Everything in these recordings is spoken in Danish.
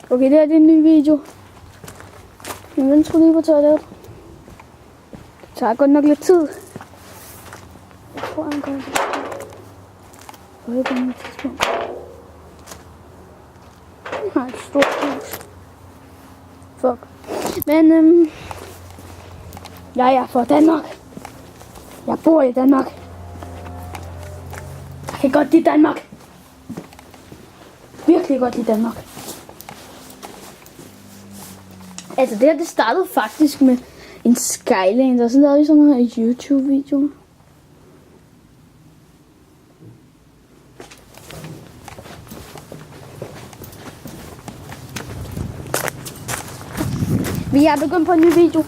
Okay, det her det er en ny video. Jeg venter lige på toilettet. Det tager godt nok lidt tid. Jeg tror, han gør det. På et tidspunkt. Jeg har et stort hus. Fuck. Men jeg er fra Danmark. Jeg bor i Danmark. Jeg kan godt lide Danmark. Virkelig godt lide Danmark. Altså det her, det startede faktisk med en skyline, og så lavede vi sådan nogle her YouTube-videoer. Vi er begyndt på en ny video.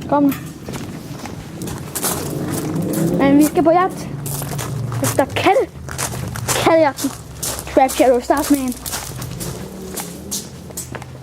Kom nu. Men vi skal på jagt efter katte. Kattejagten. Trap Shadow Starsman.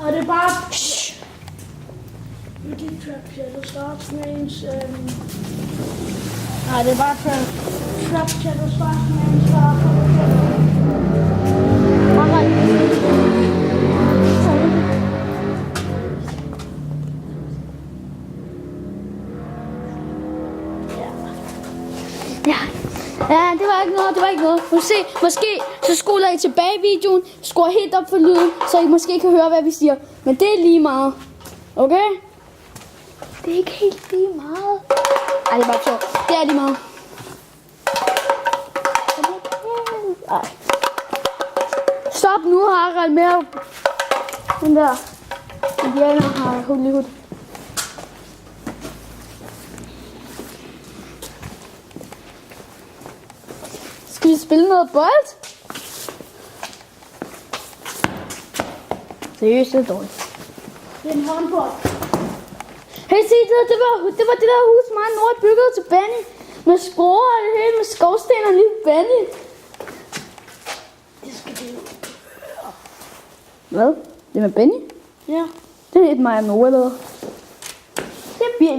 Og det er bare... Ikke Trap Shadow Starsmans... Nej, det er bare Trap Shadow Starsmans far. Ja, det var ikke noget. Måske så skruer I tilbage videoen, skruer helt op for lyden, så I måske kan høre, hvad vi siger. Men det er lige meget. Okay? Det er ikke helt lige meget. Ej, det er bare sjovt. Det er lige meget. Ej. Stop nu, Harald, med at... Den der indianer har hul i hud. Skal vi spille noget bold? Seriøst, det er dårligt. Det er en håndbold. Hey, se, det var det der hus, mig og Nord byggede til Benny. Med skruer og det hele, med skovsten og lille Benny. Det skal det jo. Hvad? Det er med Benny? Ja. Det er et mig og Nord, eller hvad?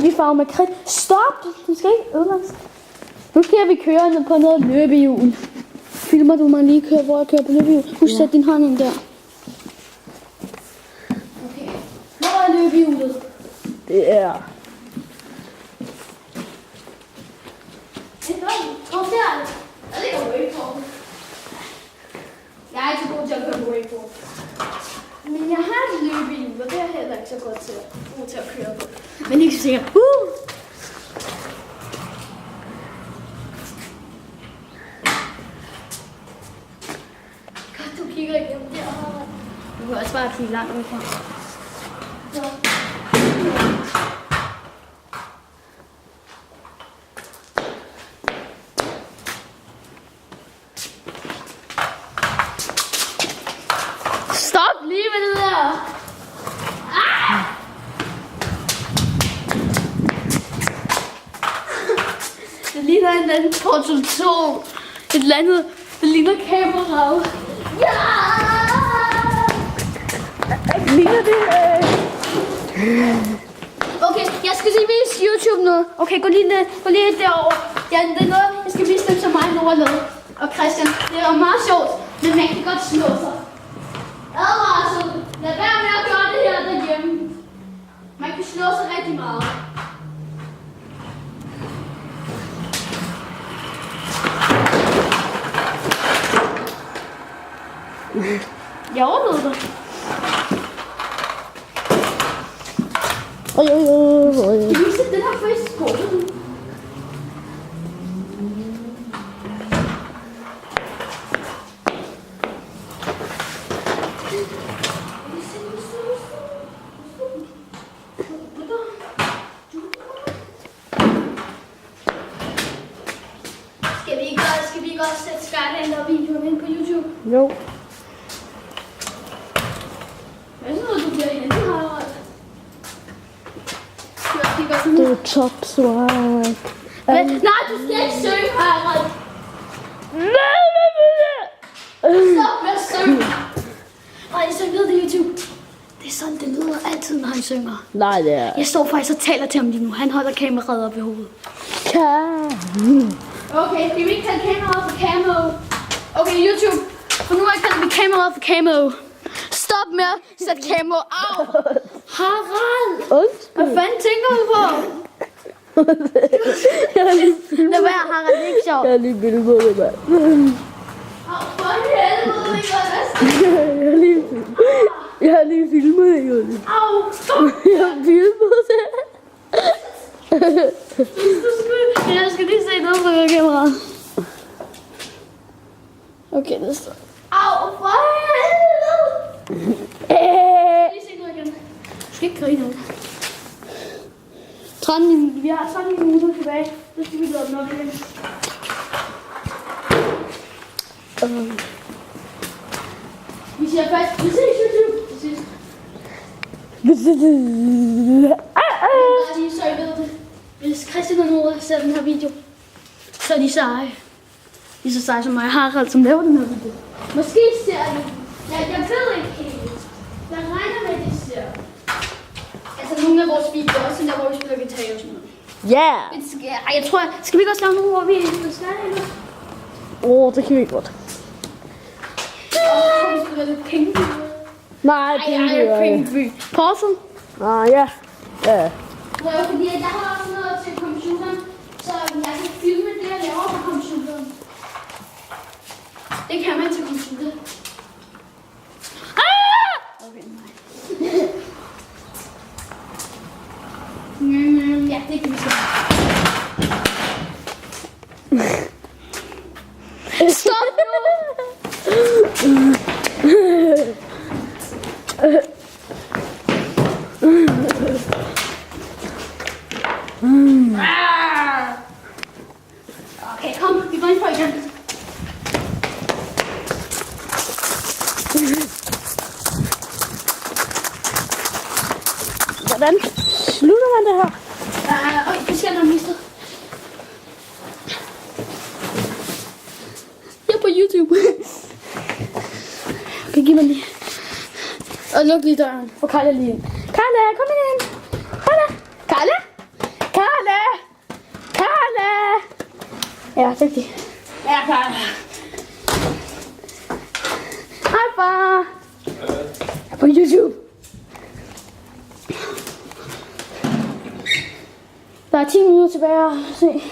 Vi farver med kridt. Stop! Du skal ikke ødelægge. Nu skal vi køre ned på noget løbehjul. Filmer du mig lige køre, hvor jeg kører på løbehjul? Husk at sætte din hånd ind der. Okay. Hvor er løbehjulet? Det er... Det er godt. Kom der. Jeg ligger wakeboard. Jeg er ikke så god til at køre på wakeboard. Men jeg har et løbehjul, og det er heller ikke så godt til at køre på. Men ikke så sikkert. Godt, du kigger igennem der. Du kan også bare kigge langt ud fra. Så. Stop lige med det der! Det ligner en eller anden Portal 2. Et eller andet, det ligner kameraet. Ja! Ligner det? Okay, jeg skal lige vise YouTube noget. Okay, gå lige derover. Ja, det er noget, jeg skal vise dem som mig nu eller og Christian. Det er meget sjovt, men man kan godt slå sig. Advarsel. Lad være med at gøre det her derhjemme. Man kan slå sig rigtig meget. Jeg overlevede det. Kan vi sætte den her face i skålen? Skal vi ikke også sætte Skylander og videoen ind på YouTube? Jo. Jeg synes, du bliver hentet, Harald. Det er top swag. Nej, du skal ikke synge, Harald. Stop med at synge. Nej, så ved det YouTube. Det er sådan, det lyder altid, når han synger. Nej, det er... Jeg står faktisk og taler til ham lige nu. Han holder kameraet op i hovedet. Okay, skal vi ikke kalde kameraet for camo? Okay, YouTube. For nu har jeg kaldt mit kameraet for camo. op med at sætte kamera. Au! Harald! Undskyld. Hvad fanden tænker du på? Jeg har lige filmet. Det var Harald, det er ikke sjovt. Jeg har lige filmet det, mand. Au, for helvede, ikke Jeg har lige filmet det, Julie. Au, stop! Jeg har filmet det. Jeg skal lige se noget på kameraet. Okay, det står. Au, for helvede! Lige se noget igen. Du skal ikke grine ud. 13, vi har 13 minutter tilbage. Så skal vi lade den op igen. Vi siger først, vi ses YouTube til sidst. Bare lige så I ved det. Hvis Christian og Nora ser den her video, så er de seje. De er så seje som mig og Harald, som laver den her video. Måske ser de. Jeg ved ikke helt. Jeg regner med, at de ser. Altså nogle af vores videoer, også der hvor vi spiller guitar og sådan noget. Ja. Ej, jeg tror, skal vi ikke også lave nogle, hvor vi er svære? Det kan vi godt. Vi spiller lidt Pingby. Nej, det er ikke. Pingby. Portal. Ja. Ja. Det er jo fordi, at jeg har også noget til computeren, så jeg kan filme det, jeg laver på computeren. Det kan man til computeren. Okay, nej. Ja, det kan vi så. Stop nu! Okay, kom, vi går ind på igen. Hvordan slutter man det her? Vi skal have mistet. Jeg er på YouTube. Okay, giv mig lige. Og luk lige døren. For Karla lige ind. Karla, kom ind. Karla. Ja, dygtig. Ja, Karla. Hej, far. Jeg er på YouTube. Der er 10 minutter tilbage at se.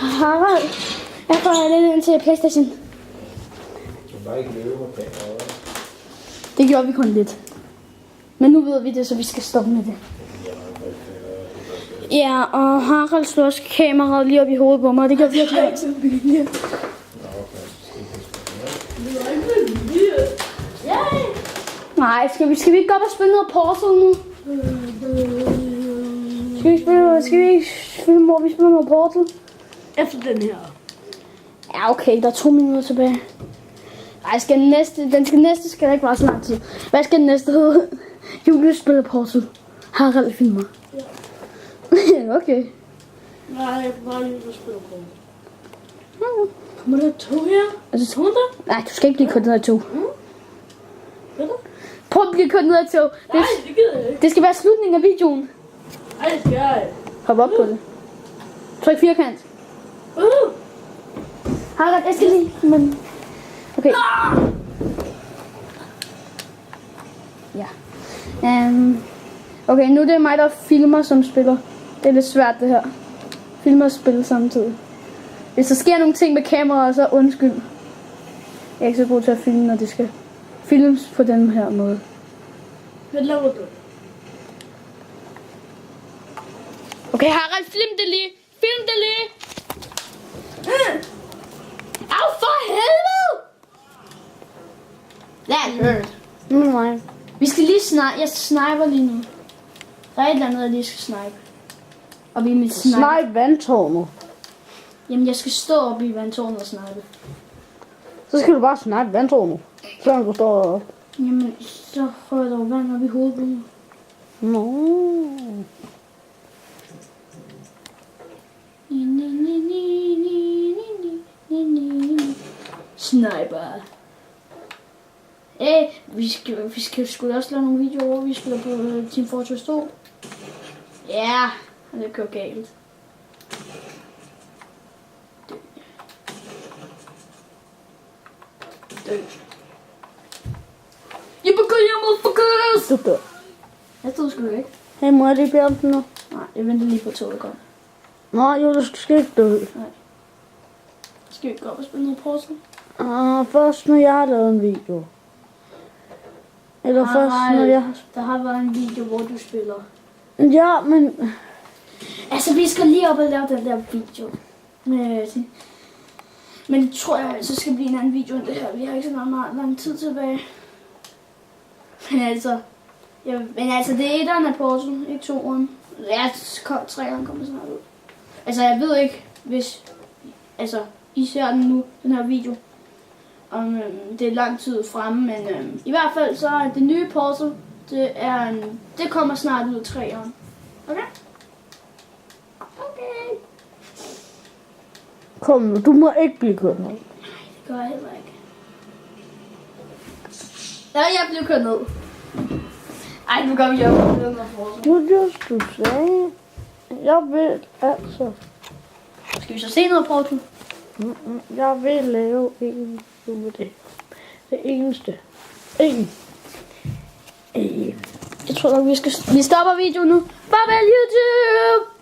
Harald, jeg får lidt ind til PlayStation. Du bare ikke løbe med kameraet. Det gjorde vi kun lidt. Men nu ved vi det, så vi skal stoppe med det. Ja, og Harald slår også kameraet lige op i hovedet på mig, og det gør virkelig ikke til vilje. Nej, skal vi ikke gå op og spille noget Portal nu? Skal vi ikke spille, hvor vi spiller noget Portal? Efter den her. Ja, okay, der er 2 minutter tilbage. Ej, den næste skal ikke være så lang tid. Hvad skal den næste hedde? Julie spiller Portal. Harald filmer. Ja. Okay. Nej, bare lige at spille på. Kommer der 2 her? Altså, 2 der? nej, du skal ikke blive kørt ned af 2. Hvad der? Prøv at blive kørt ned af 2. Nej, det gider jeg ikke. Det skal være slutningen af videoen. Ej, det skal jeg ikke. Hop op på det. Tryk firkant. Harald, jeg skal lige. Men... Okay. Ja. Okay, nu er det mig, der filmer som spiller. Det er lidt svært det her. Filmer og spille samtidig. Hvis der sker nogle ting med kameraet, så undskyld. Jeg er ikke så god til at filme, når det skal filmes på den her måde. Hvad laver du? Okay, Harald, film det lige. Film det lige. Au, for helvede! That hurt. Nej. Vi skal lige snipe. Jeg sniper lige nu. Der er et eller andet, jeg lige skal snipe. Og vi er mit snipe. Snipe vandtårnet. Jamen, jeg skal stå oppe i vandtårnet og snipe. Så skal du bare snipe vandtårnet. Selvom du står deroppe. Jamen, så får jeg dog vand op i hovedet på mig. No. Sniper. Vi skal sgu også lave nogle videoer, hvor vi spiller på Team Fortress 2. Ja, det kører galt. Dø. du dør. Jeg stod sgu ikke. Hey, må jeg lige bede om den nu? Nej, jeg venter lige på toget kom. Nå, jo, du skal ikke dø. Skal vi gå op og spille noget Portal? Først når jeg har lavet en video. Eller først når jeg har... Der har været en video, hvor du spiller. Ja, men... Altså, vi skal lige op og lave den der video. Men det tror jeg altså skal blive en anden video end det her. Vi har ikke så meget lang tid tilbage. Men altså, det er etteren af Portal, ikke toeren. Ja, treeren kommer snart ud. Altså, jeg ved ikke, hvis I ser den nu, den her video. Om det er lang tid fremme, men i hvert fald så er det nye Portal, det kommer snart ud af treeren. Okay? Okay. Kom nu, du må ikke blive kørt ned. Det gør jeg heller ikke. Ja, jeg blev kørt ned. Ej, nu går vi op og ned med Portal. Du just du sagde. Jeg vil altså. Skal vi så se noget Portal? Jeg vil lave en med det. Det eneste. En. Jeg tror nok, vi stopper videoen nu. Farvel YouTube!